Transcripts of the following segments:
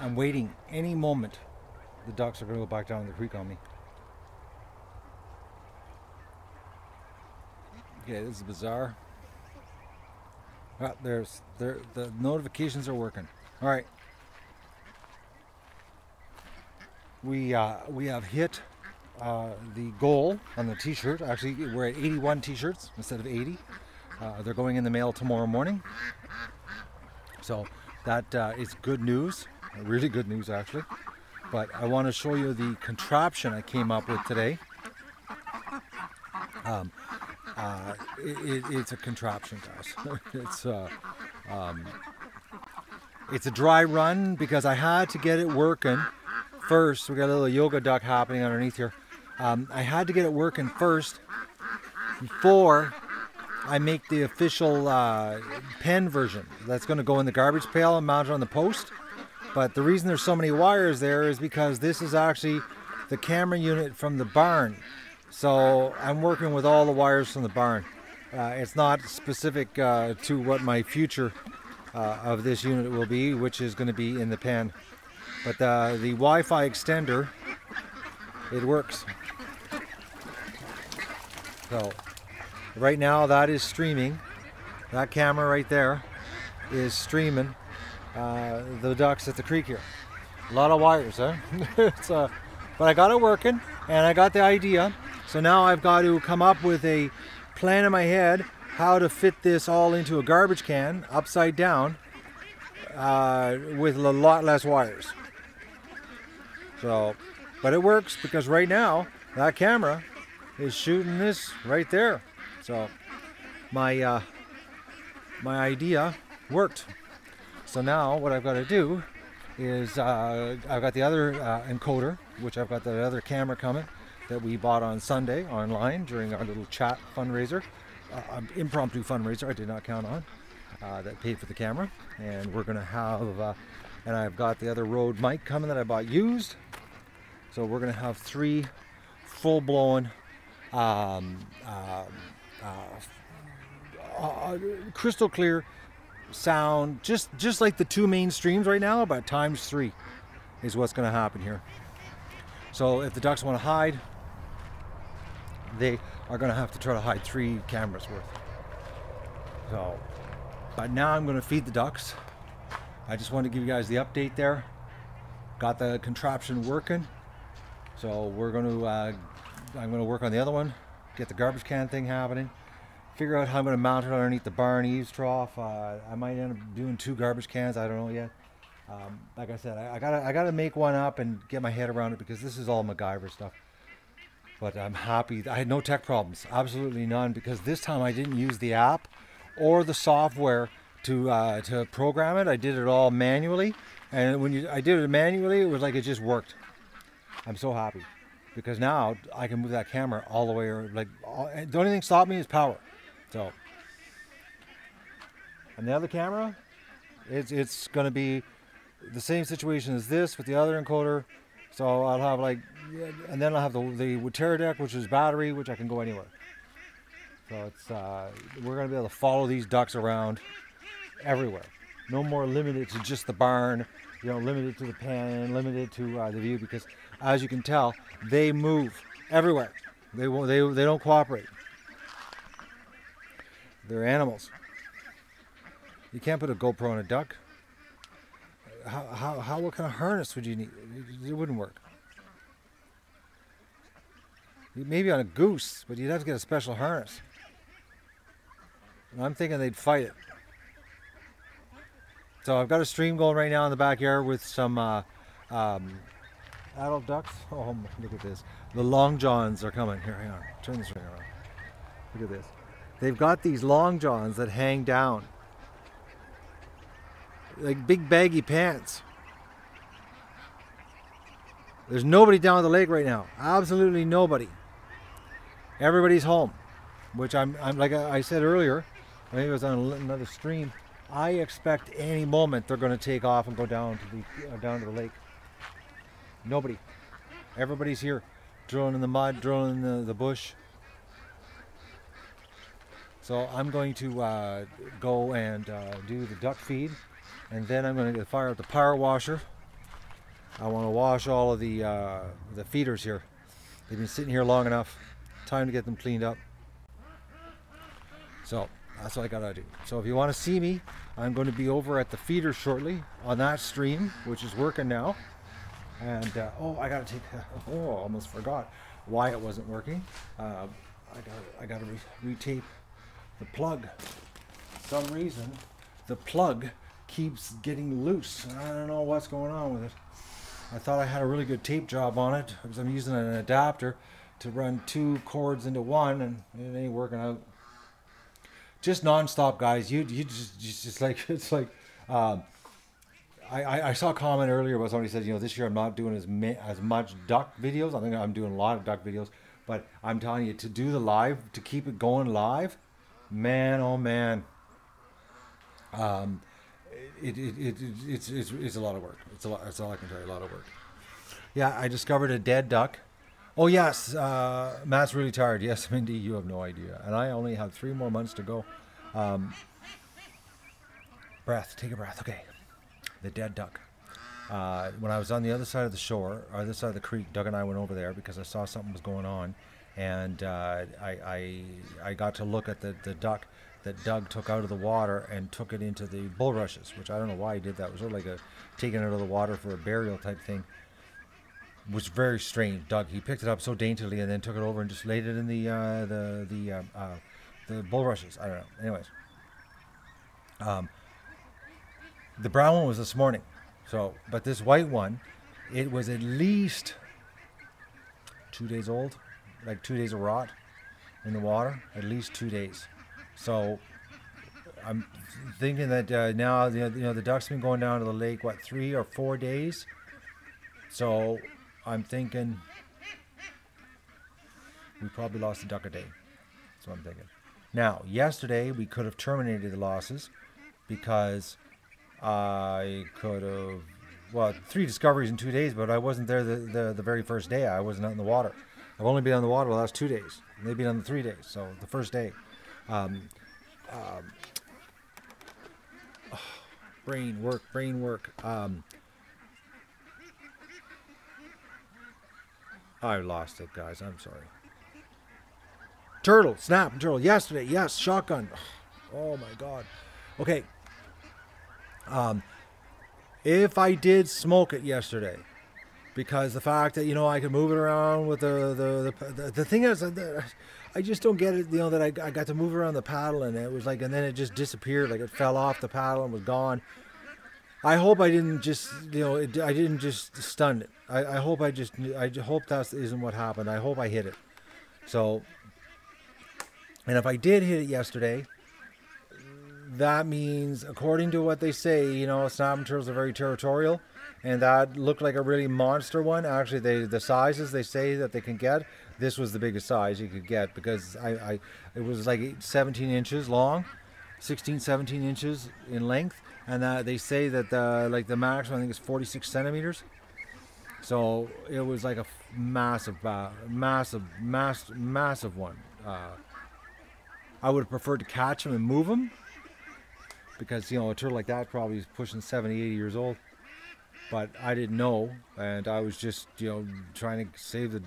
I'm waiting any moment the ducks are going to go back down the creek on me. Okay, this is bizarre. Ah, the notifications are working. All right. We have hit the goal on the t-shirt. Actually, we're at 81 t-shirts instead of 80. They're going in the mail tomorrow morning. So that is good news, really good news actually. But I want to show you the contraption I came up with today. It's a contraption, guys. It's a dry run because I had to get it working first. We got a little yoga duck happening underneath here. I had to get it working first before I make the official pen version. That's going to go in the garbage pail and mounted on the post. But the reason there's so many wires there is because this is actually the camera unit from the barn. So I'm working with all the wires from the barn. It's not specific to what my future of this unit will be, which is going to be in the pen. But the Wi-Fi extender, it works. So right now that is streaming. That camera right there is streaming the ducks at the creek here. A lot of wires, huh? But I got it working and I got the idea. So now I've got to come up with a plan in my head how to fit this all into a garbage can upside down with a lot less wires. So, but it works because right now that camera is shooting this right there. So my idea worked. So now what I've got to do is I've got the other encoder, which I've got the other camera coming that we bought on Sunday online during our little chat fundraiser, impromptu fundraiser I did not count on, that paid for the camera. And we're going to have, and I've got the other Rode mic coming that I bought used. So we're going to have 3 full-blown crystal clear sound, just like the 2 main streams right now, but times 3 is what's going to happen here. So if the ducks want to hide, they are going to have to try to hide 3 cameras worth. So, but now I'm going to feed the ducks. I just wanted to give you guys the update there. Got the contraption working. So we're going to, I'm going to work on the other one, get the garbage can thing happening, figure out how I'm going to mount it underneath the barn eaves trough. I might end up doing 2 garbage cans. I don't know yet. Like I said, I gotta make one up and get my head around it because this is all MacGyver stuff. But I'm happy. I had no tech problems, absolutely none, because this time I didn't use the app or the software to program it. I did it all manually, and when I did it manually, it was like it just worked. I'm so happy because now I can move that camera all the way. The only thing stopping me is power. So, and the other camera, it's going to be the same situation as this with the other encoder. So I'll have and then I'll have the Teradek, which is battery, which I can go anywhere. So it's we're going to be able to follow these ducks around everywhere. No more limited to just the barn, limited to the pen, limited to the view, because as you can tell, they move everywhere. They don't cooperate. They're animals. You can't put a GoPro on a duck. What kind of harness would you need? It wouldn't work. Maybe on a goose, but you'd have to get a special harness. And I'm thinking they'd fight it. So I've got a stream going right now in the backyard with some adult ducks. Oh, look at this. The long johns are coming. Here, hang on. Turn this ring around. Look at this. They've got these long johns that hang down. Like big baggy pants. There's nobody down at the lake right now. Absolutely nobody. Everybody's home. Which I'm like I said earlier, I think it was on another stream, I expect any moment they're going to take off and go down to the lake. Nobody. Everybody's here, drilling in the mud, drilling in the bush. So I'm going to go and do the duck feed, and then I'm going to fire up the power washer I want to wash all of the feeders here. They've been sitting here long enough. Time to get them cleaned up. So that's what I gotta do. So if you want to see me, I'm going to be over at the feeder shortly on that stream, which is working now. And oh, I gotta take. Oh, almost forgot why it wasn't working. I gotta retape the plug. For some reason, the plug keeps getting loose. I don't know what's going on with it. I thought I had a really good tape job on it because I'm using an adapter to run 2 cords into one, and it ain't working out. Just non-stop, guys. You just like, it's like. I saw a comment earlier where somebody said, you know, this year I'm not doing as much duck videos. I think I'm doing a lot of duck videos, but I'm telling you, to do the live, to keep it going live, man, oh man, it's a lot of work. It's a lot. That's all I can tell you. A lot of work. Yeah, I discovered a dead duck. Oh yes, Matt's really tired. Yes, Mindy, you have no idea, and I only have 3 more months to go. Breath. Take a breath. Okay. The dead duck. When I was on the other side of the shore, or other side of the creek, Doug and I went over there because I saw something was going on, and I got to look at the duck that Doug took out of the water and took it into the bulrushes, which I don't know why he did that. It was sort of like taking it out of the water for a burial type thing. It was very strange. Doug, he picked it up so daintily and then took it over and just laid it in the bulrushes. I don't know. Anyways. The brown one was this morning, so, but this white one, it was at least 2 days old, like 2 days of rot in the water, at least 2 days. So I'm thinking that now, you know, the duck's been going down to the lake, what, 3 or 4 days? So I'm thinking we probably lost a duck a day. That's what I'm thinking. Now, yesterday we could have terminated the losses because I could have, well, 3 discoveries in 2 days, but I wasn't there the very first day. I wasn't out in the water. I've only been on the water the last 2 days. And they've been on the 3 days, so the first day. Brain work. I lost it, guys. I'm sorry. Turtle, snap, turtle. Yesterday, yes, shotgun. Oh my God. Okay. If I did smoke it yesterday, because the fact that, you know, I could move it around with the thing is, I just don't get it, you know, that I got to move around the paddle and it was like, and then it just disappeared, like it fell off the paddle and was gone. I hope I didn't just, you know, I didn't just stun it. I hope I hope that isn't what happened. I hope I hit it. So, and if I did hit it yesterday, that means, according to what they say, you know, snapping turtles are very territorial, and that looked like a really monster one. Actually, the sizes they say that they can get, this was the biggest size you could get, because it was like 17 inches long, 16, 17 inches in length, and they say that the maximum, I think, is 46 centimeters. So it was like a massive one. I would have preferred to catch them and move them, because, you know, a turtle like that probably is pushing 70, 80 years old. But I didn't know, and I was just, you know, trying to save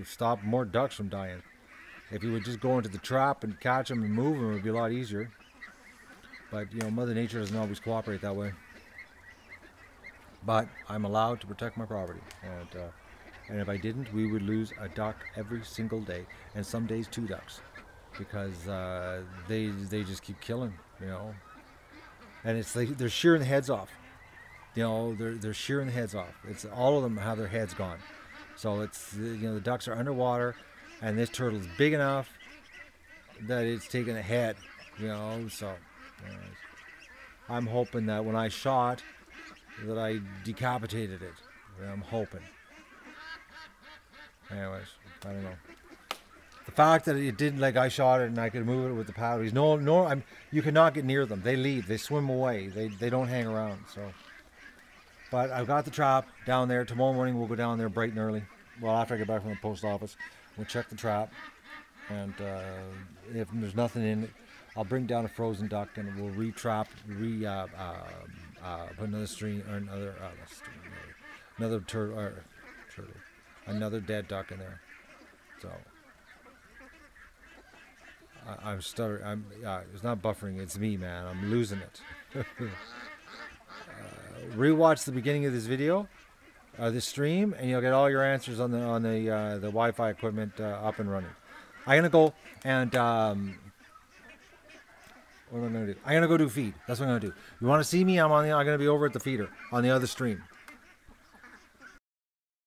stop more ducks from dying. If you would just go into the trap and catch them and move them, it would be a lot easier. But, you know, Mother Nature doesn't always cooperate that way. But I'm allowed to protect my property, and if I didn't, we would lose a duck every single day, and some days 2 ducks, because they just keep killing, you know. And it's like they're shearing the heads off. You know, they're shearing the heads off. It's all of them have their heads gone. So it's, you know, the ducks are underwater, and this turtle is big enough that it's taking a head. You know, so I'm hoping that when I shot, that I decapitated it. I'm hoping. Anyways, I don't know. The fact that it didn't, like, I shot it and I could move it with the paddles. You cannot get near them. They leave. They swim away. They don't hang around. So, but I've got the trap down there. Tomorrow morning we'll go down there bright and early. Well, after I get back from the post office, we'll check the trap, and if there's nothing in it, I'll bring down a frozen duck and we'll retrap, put another string or Another turtle, another dead duck in there. So I'm stuttering. It's not buffering. It's me, man. I'm losing it. Rewatch the beginning of this video, this stream, and you'll get all your answers on the Wi-Fi equipment up and running. I'm gonna go and what am I gonna do? I'm gonna go do feed. That's what I'm gonna do. You want to see me? I'm gonna be over at the feeder on the other stream.